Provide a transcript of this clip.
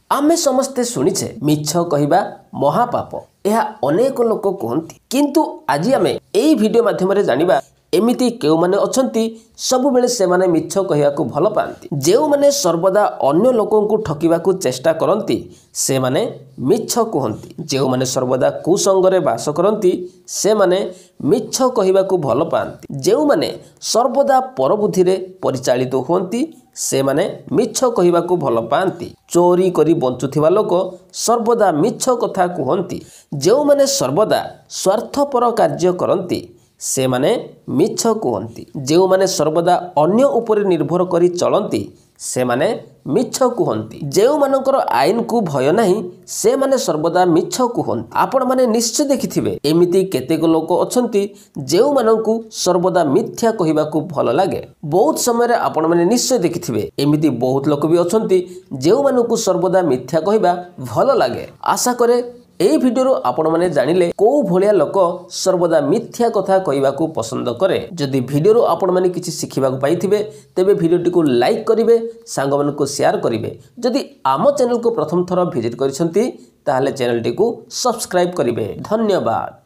आमे समस्ते शुणिछे मिछ कहिबा महापाप यह अनेक लोक कहती किंतु आज आम यही वीडियो माध्यम जानिबा एमिति केउ माने अछंती सब बेले से माने मिछ कहिया को भल पाती जेउ माने सर्वदा अन्य लोकों को ठकिबा को चेष्टा करती से माने मिछ कहती जेउ माने सर्वदा कुसंगरे वास करती से माने मिछ कहिबा को भल पाती जेउ माने सर्वदा परबुद्धि रे परिचालित होती से माने मिछ कहिबा को भल पाती चोरी करी बंचुथिबा लोक सर्वदा मिछ कथा कहती जेउ माने सर्वदा स्वार्थपर कार्य करती से माने मिछ कहती जेउ माने सर्वदा अन्य उपरे निर्भर करी चलती से माने मिछ कहती जेउ मानकर आईन को भय नहीं से माने सर्वदा मिछ कहती आपण माने निश्चय देखिथिबे एमिति केतेक लोक अछंती जेउ मानकु सर्वदा मिथ्या कहिबा को भल लागे बहुत समय रे आपण माने निश्चय देखिथिबे एमिति बहुत लोक भी अछंती जेउ मानकु सर्वदा मिथ्या कहिबा भल लागे आशा करे एही वीडियो आपण माने जानिले को भलिया लोक सर्वदा मिथ्या कथा कहिबा को पसंद करे जदि वीडियो आपण माने किछि सिखिबा को पाइथिबे तेबे वीडियोटी को लाइक करिवे सांग मानन को शेयर करिवे जदि आम चैनल को प्रथम थर विजिट करिसंती ताहाले चैनल टी को सब्सक्राइब करिवे धन्यवाद।